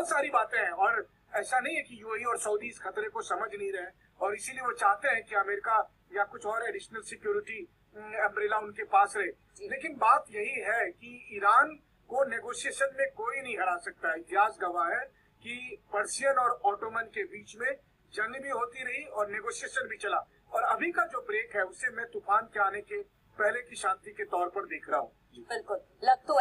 बहुत सारी बातें हैं और ऐसा नहीं है कि यूएई और सऊदी इस खतरे को समझ नहीं रहे और इसीलिए वो चाहते हैं कि अमेरिका या कुछ और एडिशनल सिक्योरिटी अम्ब्रेला उनके पास रहे। लेकिन बात यही है कि ईरान को नेगोशिएशन में कोई नहीं हरा सकता। इतिहास गवाह है कि पर्शियन और ऑटोमन के बीच में जंग भी होती रही और नेगोशिएशन भी चला, और अभी का जो ब्रेक है उसे मैं तूफान के आने के पहले की शांति के तौर पर देख रहा हूँ। बिल्कुल, लग तो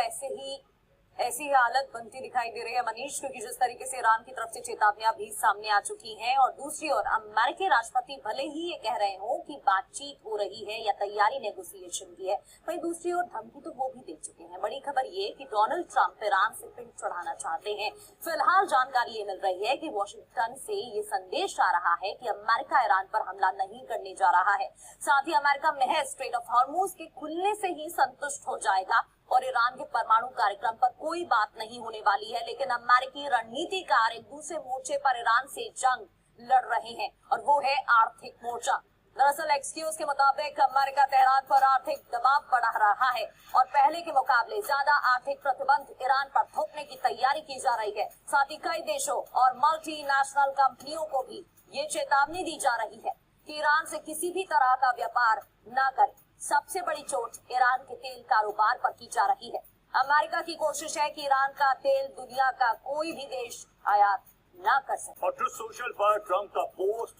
ऐसी हालत बनती दिखाई दे रही है मनीष, क्योंकि जिस तरीके से ईरान की तरफ से चेतावनियां भी सामने आ चुकी हैं और दूसरी ओर अमेरिकी राष्ट्रपति भले ही ये कह रहे हो कि बातचीत हो रही है या तैयारी नेगोशिएशन की है, वहीं दूसरी ओर धमकी तो वो भी दे चुके हैं। बड़ी खबर ये कि डोनाल्ड ट्रंप ईरान से पिंड चढ़ाना चाहते हैं। फिलहाल जानकारी ये मिल रही है कि वॉशिंगटन से ये संदेश आ रहा है कि अमेरिका ईरान पर हमला नहीं करने जा रहा है। साथ ही अमेरिका महज स्ट्रेट ऑफ हॉर्मुज के खुलने से ही संतुष्ट हो जाएगा और ईरान के परमाणु कार्यक्रम पर कोई बात नहीं होने वाली है। लेकिन अमेरिकी रणनीतिकार एक दूसरे मोर्चे पर ईरान से जंग लड़ रहे हैं और वो है आर्थिक मोर्चा। दरअसल एक्सक्यूज के मुताबिक अमेरिका तेहरान पर आर्थिक दबाव बढ़ा रहा है और पहले के मुकाबले ज्यादा आर्थिक प्रतिबंध ईरान पर थोपने की तैयारी की जा रही है। साथ ही कई देशों और मल्टीनेशनल कंपनियों को भी ये चेतावनी दी जा रही है कि ईरान से किसी भी तरह का व्यापार न करें। सबसे बड़ी चोट ईरान के तेल कारोबार पर की जा रही है। अमेरिका की कोशिश है कि ईरान का तेल दुनिया का कोई भी देश आयात न कर सके। और ट्रुथ सोशल पर ट्रंप का पोस्ट,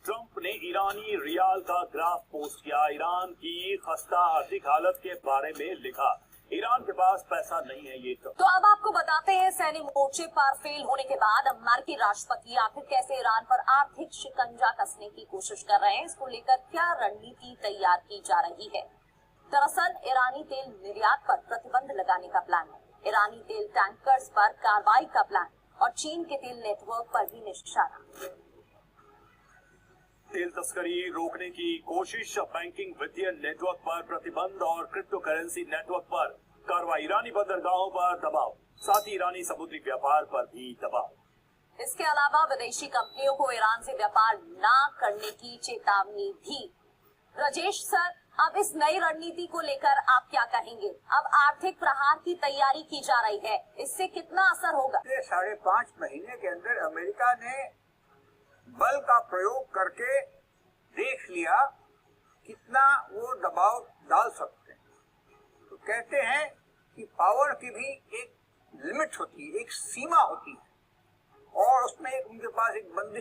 ट्रंप ने ईरानी रियाल का ग्राफ पोस्ट किया। ईरान की खस्ता आर्थिक हालत के बारे में लिखा, ईरान के पास पैसा नहीं है ये तो अब आपको बताते हैं सैन्य मोर्चे पर फेल होने के बाद अमेरिकी राष्ट्रपति आखिर कैसे ईरान पर आर्थिक शिकंजा कसने की कोशिश कर रहे हैं। इसको लेकर क्या रणनीति तैयार की जा रही है। दरअसल ईरानी तेल निर्यात पर प्रतिबंध लगाने का प्लान है, ईरानी तेल टैंकर्स पर कार्रवाई का प्लान और चीन के तेल नेटवर्क पर भी निशाना। तेल तस्करी रोकने की कोशिश, बैंकिंग वित्तीय नेटवर्क पर प्रतिबंध और क्रिप्टो करेंसी नेटवर्क पर कार्रवाई, ईरानी बंदरगाहों पर दबाव, साथ ही ईरानी समुद्री व्यापार पर भी दबाव। इसके अलावा विदेशी कंपनियों को ईरान से व्यापार न करने की चेतावनी भी। राजेश सर, अब इस नई रणनीति को लेकर आप क्या कहेंगे। अब आर्थिक प्रहार की तैयारी की जा रही है, इससे कितना असर होगा। 5.5 महीने के अंदर अमेरिका ने बल का प्रयोग करके देख लिया कितना वो दबाव डाल सकते हैं। तो कहते हैं कि पावर की भी एक लिमिट होती है, एक सीमा होती है और उसमें उनके पास एक बंदिश